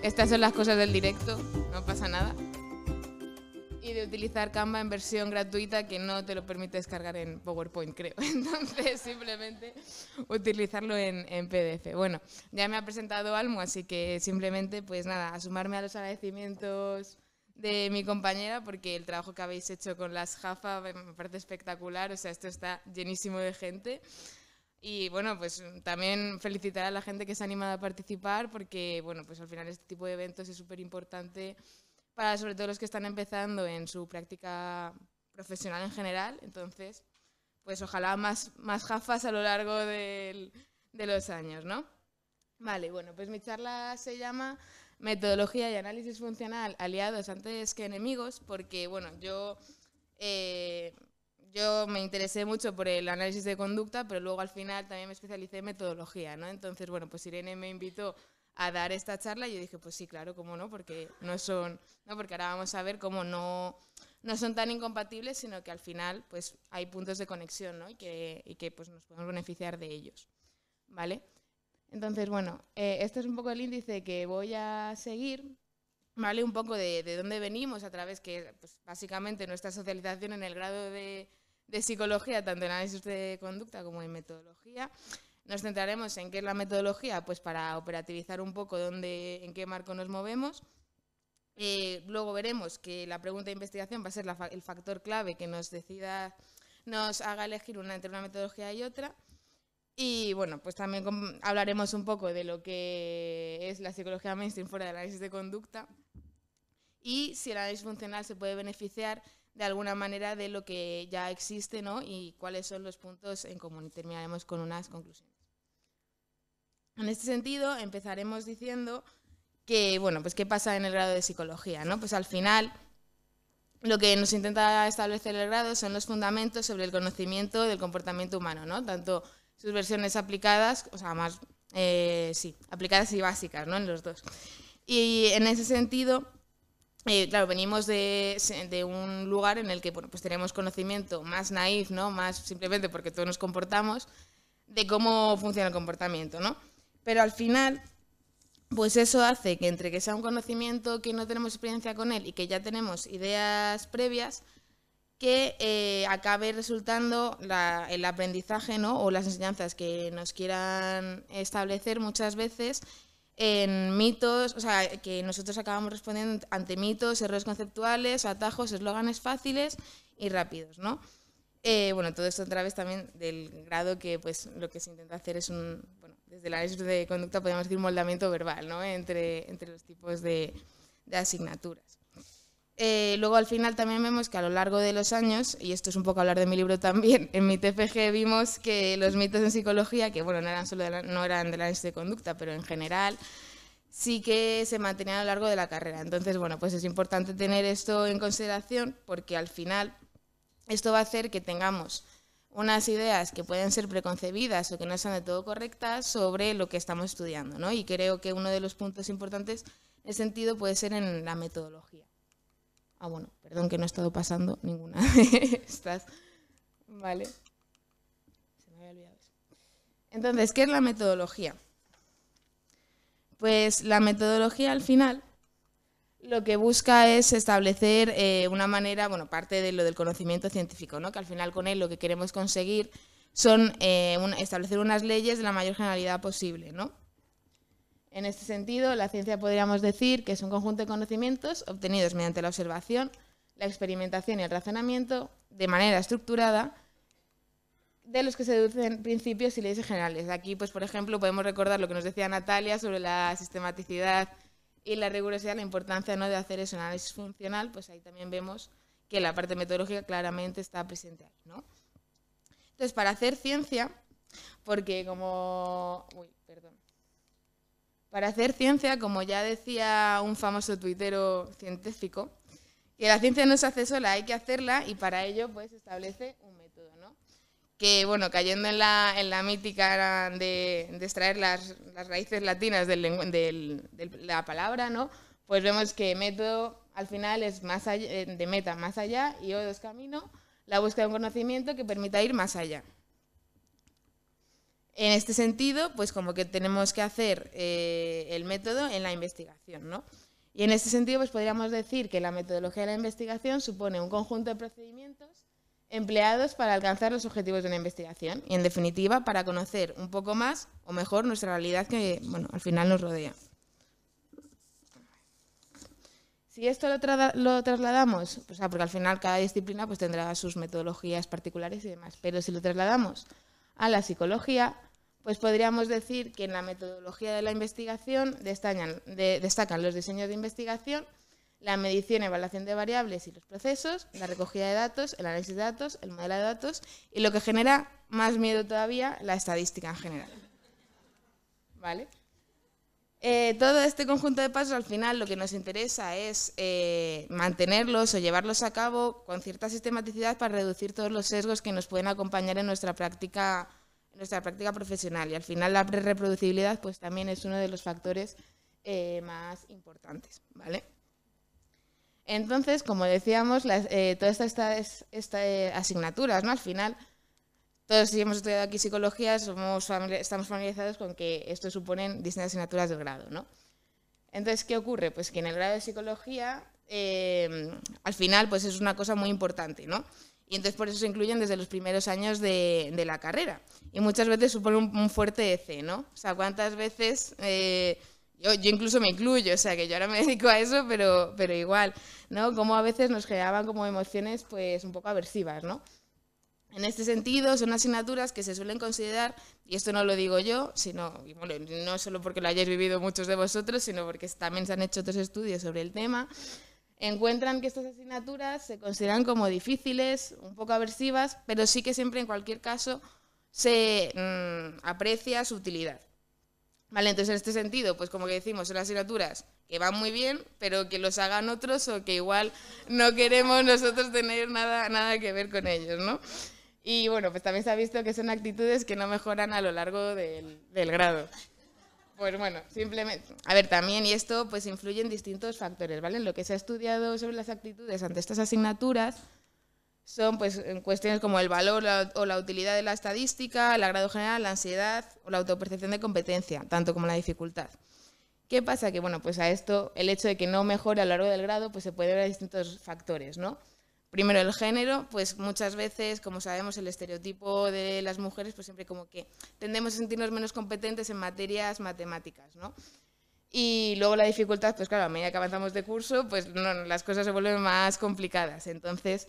Estas son las cosas del directo, no pasa nada. Y de utilizar Canva en versión gratuita que no te lo permite descargar en PowerPoint, creo. Entonces, simplemente utilizarlo en PDF. Bueno, ya me ha presentado Almu, así que simplemente, pues nada, a sumarme a los agradecimientos de mi compañera, porque el trabajo que habéis hecho con las Jafa me parece espectacular. O sea, esto está llenísimo de gente. Y bueno, pues también felicitar a la gente que se ha animado a participar, porque bueno, pues al final este tipo de eventos es súper importante para sobre todo los que están empezando en su práctica profesional en general. Entonces, pues ojalá más Jafas a lo largo de los años, ¿no? Vale, bueno, pues mi charla se llama Metodología y análisis funcional aliados antes que enemigos, porque bueno, yo me interesé mucho por el análisis de conducta, pero luego al final también me especialicé en metodología, ¿no? Entonces, bueno, pues Irene me invitó a dar esta charla y yo dije, pues sí, claro, cómo no, porque porque ahora vamos a ver cómo no son tan incompatibles, sino que al final pues hay puntos de conexión, ¿no? y que pues nos podemos beneficiar de ellos, ¿vale? Entonces, bueno, este es un poco el índice que voy a seguir, ¿vale? Un poco de dónde venimos a través que, pues, básicamente, nuestra socialización en el grado de psicología, tanto en análisis de conducta como en metodología. Nos centraremos en qué es la metodología, pues para operativizar un poco en qué marco nos movemos. Luego veremos que la pregunta de investigación va a ser el factor clave que nos haga elegir entre una metodología y otra. Y bueno, pues también hablaremos un poco de lo que es la psicología mainstream fuera del análisis de conducta y si el análisis funcional se puede beneficiar de alguna manera de lo que ya existe, ¿no? Y cuáles son los puntos en común. Y terminaremos con unas conclusiones. En este sentido, empezaremos diciendo que, bueno, pues qué pasa en el grado de psicología, ¿no? Pues al final, lo que nos intenta establecer el grado son los fundamentos sobre el conocimiento del comportamiento humano, ¿no? Tanto sus versiones aplicadas, o sea, aplicadas y básicas, ¿no? En los dos. Y en ese sentido, claro, venimos de un lugar en el que, bueno, pues tenemos conocimiento más naif, ¿no? Más simplemente porque todos nos comportamos, de cómo funciona el comportamiento, ¿no? Pero al final, pues eso hace que entre que sea un conocimiento que no tenemos experiencia con él y que ya tenemos ideas previas, que acabe resultando el aprendizaje, ¿no? O las enseñanzas que nos quieran establecer muchas veces en mitos, o sea, que nosotros acabamos respondiendo ante mitos, errores conceptuales, atajos, eslóganes fáciles y rápidos, ¿no? Bueno, todo esto a través también del grado que pues lo que se intenta hacer es desde el análisis de conducta podemos decir moldamiento verbal, ¿no? Entre los tipos de asignaturas. Luego al final también vemos que a lo largo de los años, y esto es un poco hablar de mi libro también, en mi TFG vimos que los mitos en psicología, que bueno, no eran del análisis de conducta, pero en general sí que se mantenían a lo largo de la carrera. Entonces, bueno, pues es importante tener esto en consideración porque al final esto va a hacer que tengamos unas ideas que pueden ser preconcebidas o que no sean de todo correctas sobre lo que estamos estudiando, ¿no? Y creo que uno de los puntos importantes en ese sentido puede ser en la metodología. Bueno, perdón que no he estado pasando ninguna de estas. Vale. Se me había olvidado eso. Entonces, ¿qué es la metodología? Pues la metodología al final lo que busca es establecer una manera, bueno, parte de lo del conocimiento científico, ¿no? Que al final con él lo que queremos conseguir son establecer unas leyes de la mayor generalidad posible, ¿no? En este sentido, la ciencia podríamos decir que es un conjunto de conocimientos obtenidos mediante la observación, la experimentación y el razonamiento de manera estructurada, de los que se deducen principios y leyes generales. Aquí, pues, por ejemplo, podemos recordar lo que nos decía Natalia sobre la sistematicidad y la rigurosidad, la importancia, ¿no?, de hacer ese análisis funcional. Pues ahí también vemos que la parte metodológica claramente está presente ahí, ¿no? Entonces, para hacer ciencia, porque para hacer ciencia, como ya decía un famoso tuitero científico, que la ciencia no se hace sola, hay que hacerla y para ello pues establece un método, ¿no? Que, bueno, cayendo en la mítica de extraer las raíces latinas de la palabra, ¿no? Pues vemos que método al final es más allá, de meta más allá, y O es camino, la búsqueda de un conocimiento que permita ir más allá. En este sentido, pues como que tenemos que hacer el método en la investigación, ¿no? Y en este sentido, pues podríamos decir que la metodología de la investigación supone un conjunto de procedimientos empleados para alcanzar los objetivos de una investigación y, en definitiva, para conocer un poco más o mejor nuestra realidad que, bueno, al final nos rodea. Si esto lo trasladamos, o sea, porque al final cada disciplina pues, tendrá sus metodologías particulares y demás, pero si lo trasladamos a la psicología, pues podríamos decir que en la metodología de la investigación destacan los diseños de investigación, la medición y evaluación de variables y los procesos, la recogida de datos, el análisis de datos, el modelo de datos y lo que genera más miedo todavía, la estadística en general. ¿Vale? Todo este conjunto de pasos al final lo que nos interesa es mantenerlos o llevarlos a cabo con cierta sistematicidad para reducir todos los sesgos que nos pueden acompañar en nuestra práctica profesional, y al final la reproducibilidad pues también es uno de los factores más importantes, ¿vale? Entonces, como decíamos, todas estas asignaturas, ¿no? Al final, todos si hemos estudiado aquí psicología estamos familiarizados con que esto suponen distintas asignaturas del grado, ¿no? Entonces, ¿qué ocurre? Pues que en el grado de psicología, al final, pues es una cosa muy importante, ¿no? Y entonces por eso se incluyen desde los primeros años de la carrera. Y muchas veces supone un fuerte EC, ¿no? O sea, ¿cuántas veces...? Yo incluso me incluyo, o sea, que yo ahora me dedico a eso, pero igual, ¿no? Como a veces nos generaban como emociones pues un poco aversivas, ¿no? En este sentido, son asignaturas que se suelen considerar, y esto no lo digo yo, sino, y bueno, no solo porque lo hayáis vivido muchos de vosotros, sino porque también se han hecho otros estudios sobre el tema, encuentran que estas asignaturas se consideran como difíciles, un poco aversivas, pero sí que siempre, en cualquier caso, se aprecia su utilidad. Vale, entonces en este sentido, pues como que decimos, son asignaturas que van muy bien, pero que los hagan otros o que igual no queremos nosotros tener nada que ver con ellos, ¿no? Y bueno, pues también se ha visto que son actitudes que no mejoran a lo largo del grado. Pues bueno, simplemente, a ver, también, y esto pues influye en distintos factores, ¿vale? Lo que se ha estudiado sobre las actitudes ante estas asignaturas son pues cuestiones como el valor o la utilidad de la estadística, el agrado general, la ansiedad o la autopercepción de competencia, tanto como la dificultad. ¿Qué pasa? Que bueno, pues a esto, el hecho de que no mejore a lo largo del grado, pues se puede ver a distintos factores, ¿no? Primero, el género, pues muchas veces, como sabemos, el estereotipo de las mujeres, pues siempre como que tendemos a sentirnos menos competentes en materias matemáticas, ¿no? Y luego la dificultad, pues claro, a medida que avanzamos de curso, pues no, las cosas se vuelven más complicadas. Entonces,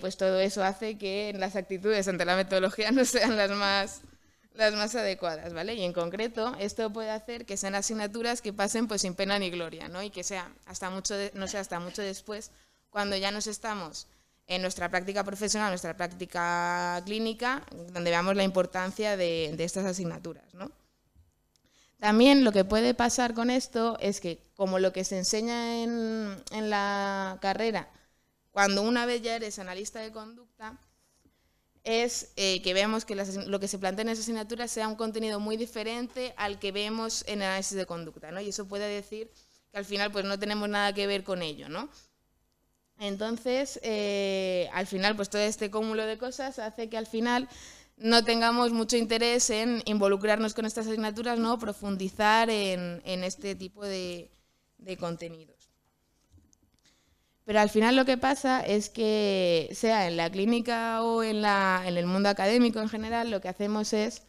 pues todo eso hace que las actitudes ante la metodología no sean las más adecuadas, ¿vale? Y en concreto, esto puede hacer que sean asignaturas que pasen pues sin pena ni gloria, ¿no? Y que sea hasta mucho después, cuando ya nos estamos en nuestra práctica profesional, nuestra práctica clínica, donde veamos la importancia de estas asignaturas, ¿no? También lo que puede pasar con esto es que, como lo que se enseña en la carrera, cuando una vez ya eres analista de conducta, es que vemos que lo que se plantea en esa asignatura sea un contenido muy diferente al que vemos en el análisis de conducta, ¿no? Y eso puede decir que al final pues no tenemos nada que ver con ello, ¿no? Entonces, al final, pues todo este cúmulo de cosas hace que al final no tengamos mucho interés en involucrarnos con estas asignaturas, ¿no? Profundizar en este tipo de contenidos. Pero al final lo que pasa es que, sea en la clínica o en el mundo académico en general, lo que hacemos es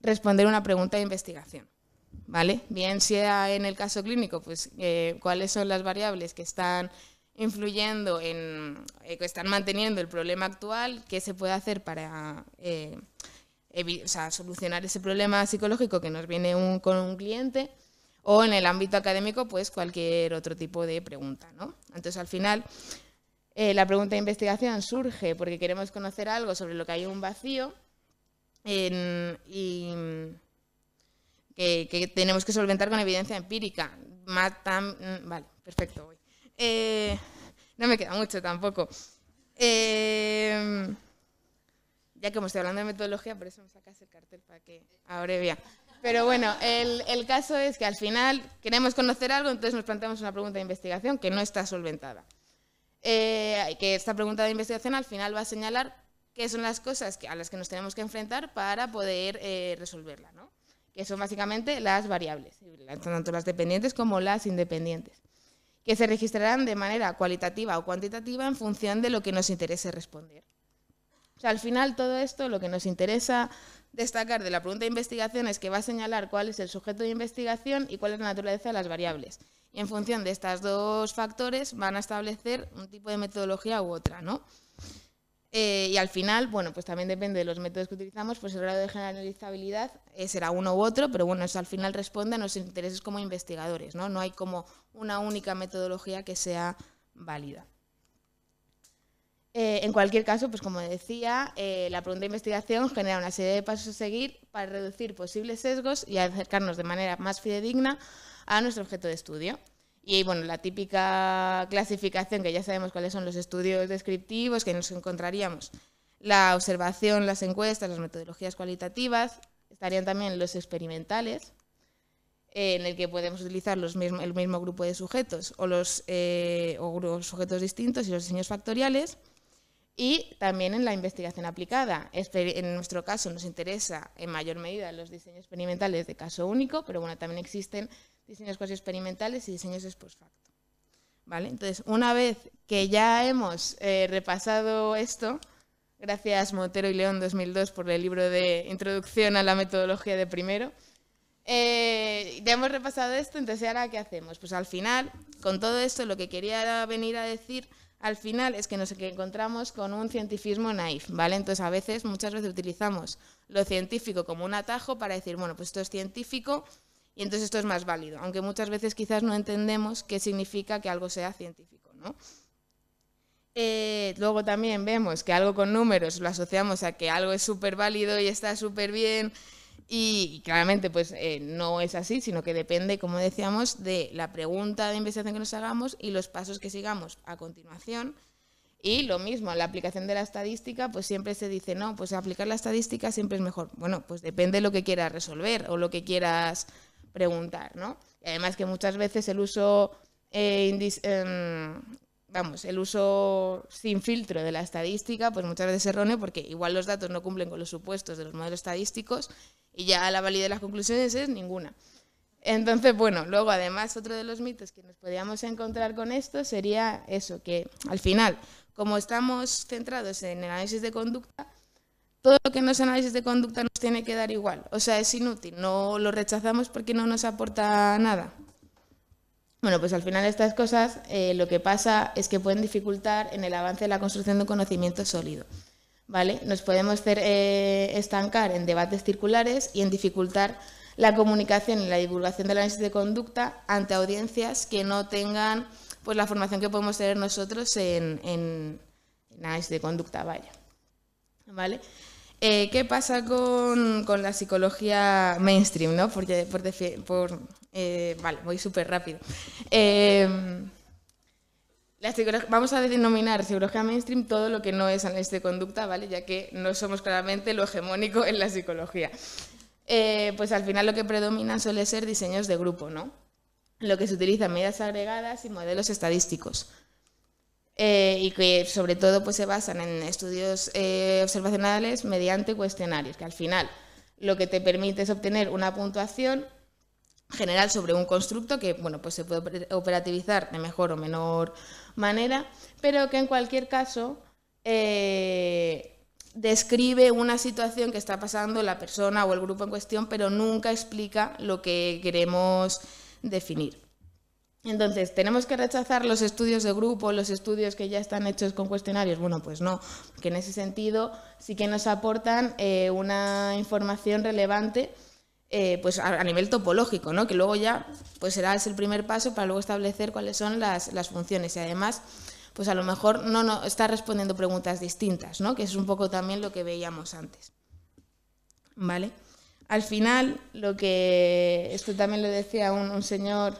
responder una pregunta de investigación, ¿vale? Bien sea en el caso clínico, pues cuáles son las variables que están influyendo que están manteniendo el problema actual, qué se puede hacer para solucionar ese problema psicológico que nos viene con un cliente, o en el ámbito académico, pues cualquier otro tipo de pregunta, ¿no? Entonces, al final, la pregunta de investigación surge porque queremos conocer algo sobre lo que hay un vacío y que tenemos que solventar con evidencia empírica. Vale, perfecto. No me queda mucho tampoco. Ya que me estoy hablando de metodología, por eso me sacas el cartel para que abrevia. Pero bueno, el caso es que al final queremos conocer algo, entonces nos planteamos una pregunta de investigación que no está solventada. Que esta pregunta de investigación al final va a señalar qué son las cosas a las que nos tenemos que enfrentar para poder resolverla, ¿no? Que son básicamente las variables, tanto las dependientes como las independientes, que se registrarán de manera cualitativa o cuantitativa en función de lo que nos interese responder. O sea, al final todo esto, lo que nos interesa destacar de la pregunta de investigación es que va a señalar cuál es el sujeto de investigación y cuál es la naturaleza de las variables. Y en función de estos dos factores van a establecer un tipo de metodología u otra, ¿no? Y al final, bueno, pues también depende de los métodos que utilizamos, pues el grado de generalizabilidad será uno u otro, pero bueno, eso al final responde a nuestros intereses como investigadores, ¿no? No hay como una única metodología que sea válida. En cualquier caso, pues como decía, la pregunta de investigación genera una serie de pasos a seguir para reducir posibles sesgos y acercarnos de manera más fidedigna a nuestro objeto de estudio. Y bueno, la típica clasificación, que ya sabemos cuáles son los estudios descriptivos que nos encontraríamos, la observación, las encuestas, las metodologías cualitativas, estarían también los experimentales, en el que podemos utilizar el mismo grupo de sujetos o los sujetos distintos y los diseños factoriales. Y también en la investigación aplicada. En nuestro caso nos interesa en mayor medida los diseños experimentales de caso único, pero bueno, también existen diseños cuasi experimentales y diseños ex post facto. ¿Vale? Entonces, una vez que ya hemos repasado esto, gracias Montero y León 2002 por el libro de Introducción a la metodología de primero, ya hemos repasado esto, entonces ¿ahora qué hacemos? Pues al final, con todo esto, lo que quería venir a decir al final es que nos encontramos con un cientificismo naif, ¿vale? Entonces, muchas veces utilizamos lo científico como un atajo para decir, bueno, pues esto es científico y entonces esto es más válido, aunque muchas veces quizás no entendemos qué significa que algo sea científico, ¿no? Luego también vemos que algo con números lo asociamos a que algo es súper válido y está súper bien. Y claramente pues no es así, sino que depende, como decíamos, de la pregunta de investigación que nos hagamos y los pasos que sigamos a continuación. Y lo mismo, la aplicación de la estadística, pues siempre se dice, no, pues aplicar la estadística siempre es mejor. Bueno, pues depende de lo que quieras resolver o lo que quieras preguntar, ¿no? Y además que muchas veces el uso, el uso sin filtro de la estadística, pues muchas veces es erróneo porque igual los datos no cumplen con los supuestos de los modelos estadísticos y ya la validez de las conclusiones es ninguna. Entonces, bueno, luego además otro de los mitos que nos podríamos encontrar con esto sería eso, que al final, como estamos centrados en el análisis de conducta, todo lo que no es análisis de conducta nos tiene que dar igual, o sea, es inútil, no lo rechazamos porque no nos aporta nada. Bueno, pues al final estas cosas lo que pasa es que pueden dificultar en el avance de la construcción de un conocimiento sólido. ¿Vale? Nos podemos estancar en debates circulares y en dificultar la comunicación y la divulgación del análisis de conducta ante audiencias que no tengan pues, la formación que podemos tener nosotros en análisis de conducta, vaya. ¿Vale? ¿Qué pasa con la psicología mainstream, ¿no? Vale, voy súper rápido. Vamos a denominar psicología mainstream todo lo que no es análisis de conducta, ¿vale? Ya que no somos claramente lo hegemónico en la psicología. Pues al final lo que predomina suele ser diseños de grupo, ¿no? Lo que se utilizan medidas agregadas y modelos estadísticos. Y que sobre todo pues, se basan en estudios observacionales mediante cuestionarios, que al final lo que te permite es obtener una puntuación general sobre un constructo que bueno, pues se puede operativizar de mejor o menor manera, pero que en cualquier caso describe una situación que está pasando la persona o el grupo en cuestión, pero nunca explica lo que queremos definir. Entonces, ¿tenemos que rechazar los estudios de grupo, los estudios que ya están hechos con cuestionarios? Bueno, pues no, porque en ese sentido sí que nos aportan una información relevante pues a nivel topológico, ¿no? Que luego ya pues será el primer paso para luego establecer cuáles son las funciones y además pues a lo mejor no está respondiendo preguntas distintas, ¿no? Que es un poco también lo que veíamos antes. ¿Vale? Al final, esto también lo decía un señor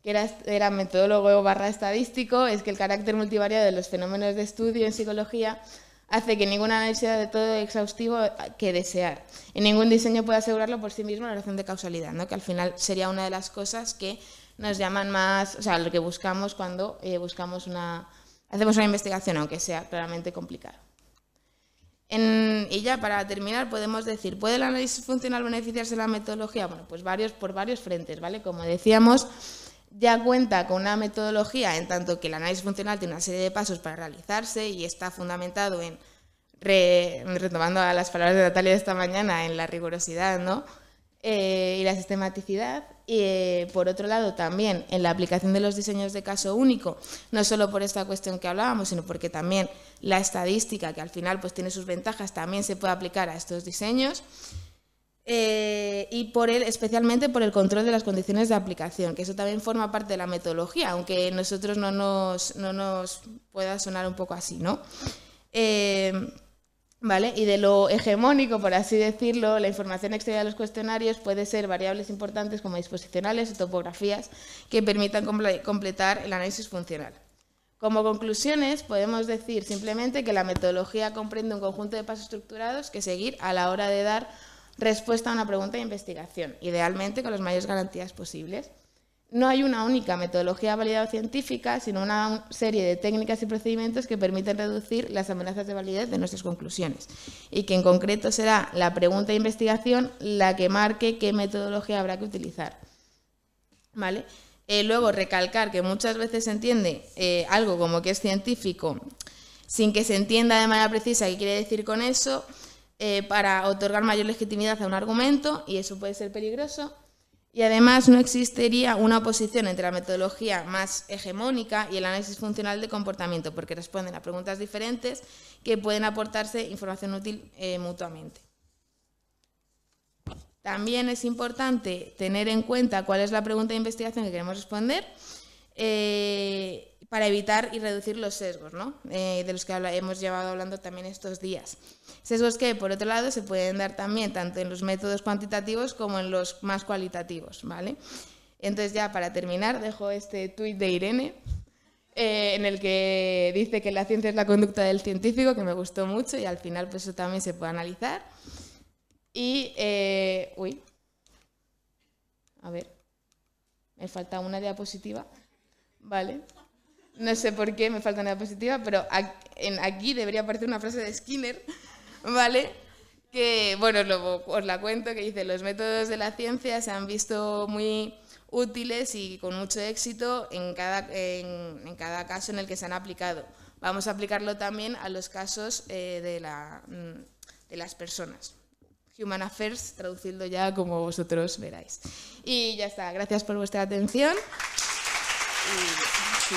que era metodólogo / estadístico, es que el carácter multivariado de los fenómenos de estudio en psicología hace que ningún análisis sea de todo exhaustivo que desear. Y ningún diseño puede asegurarlo por sí mismo la relación de causalidad, ¿no? Que al final sería una de las cosas que nos llaman más, o sea, lo que buscamos cuando hacemos una investigación, aunque sea claramente complicado. Y ya para terminar podemos decir, ¿puede el análisis funcional beneficiarse de la metodología? Bueno, pues por varios frentes, ¿vale? Como decíamos, ya cuenta con una metodología en tanto que el análisis funcional tiene una serie de pasos para realizarse y está fundamentado en, retomando a las palabras de Natalia de esta mañana, en la rigurosidad, ¿no? Y la sistematicidad. Y por otro lado también en la aplicación de los diseños de caso único, no solo por esta cuestión que hablábamos, sino porque también la estadística, que al final pues tiene sus ventajas, también se puede aplicar a estos diseños. Y especialmente por el control de las condiciones de aplicación, que eso también forma parte de la metodología, aunque a nosotros no nos pueda sonar un poco así, ¿no? ¿Vale? Y de lo hegemónico, por así decirlo, la información extraída de los cuestionarios puede ser variables importantes como disposicionales o topografías que permitan completar el análisis funcional. Como conclusiones, podemos decir simplemente que la metodología comprende un conjunto de pasos estructurados que seguir a la hora de dar respuesta a una pregunta de investigación, idealmente con las mayores garantías posibles. No hay una única metodología validada científica, sino una serie de técnicas y procedimientos que permiten reducir las amenazas de validez de nuestras conclusiones y que en concreto será la pregunta de investigación la que marque qué metodología habrá que utilizar. ¿Vale? Luego, recalcar que muchas veces se entiende algo como que es científico sin que se entienda de manera precisa qué quiere decir con eso para otorgar mayor legitimidad a un argumento y eso puede ser peligroso. Y además no existiría una oposición entre la metodología más hegemónica y el análisis funcional de comportamiento, porque responden a preguntas diferentes que pueden aportarse información útil mutuamente. También es importante tener en cuenta cuál es la pregunta de investigación que queremos responder para evitar y reducir los sesgos, ¿no? De los que hemos llevado hablando también estos días. Sesgos que, por otro lado, se pueden dar también tanto en los métodos cuantitativos como en los más cualitativos, ¿vale? Entonces, ya para terminar, dejo este tuit de Irene, en el que dice que la ciencia es la conducta del científico, que me gustó mucho y al final pues eso también se puede analizar. Y, a ver, me falta una diapositiva, ¿vale? No sé por qué me falta una diapositiva, pero aquí debería aparecer una frase de Skinner, ¿vale? Que, bueno, os la cuento, que dice: los métodos de la ciencia se han visto muy útiles y con mucho éxito en cada caso en el que se han aplicado. Vamos a aplicarlo también a los casos de las personas. Human Affairs, traduciendo ya como vosotros veráis. Y ya está, gracias por vuestra atención. Y, sí.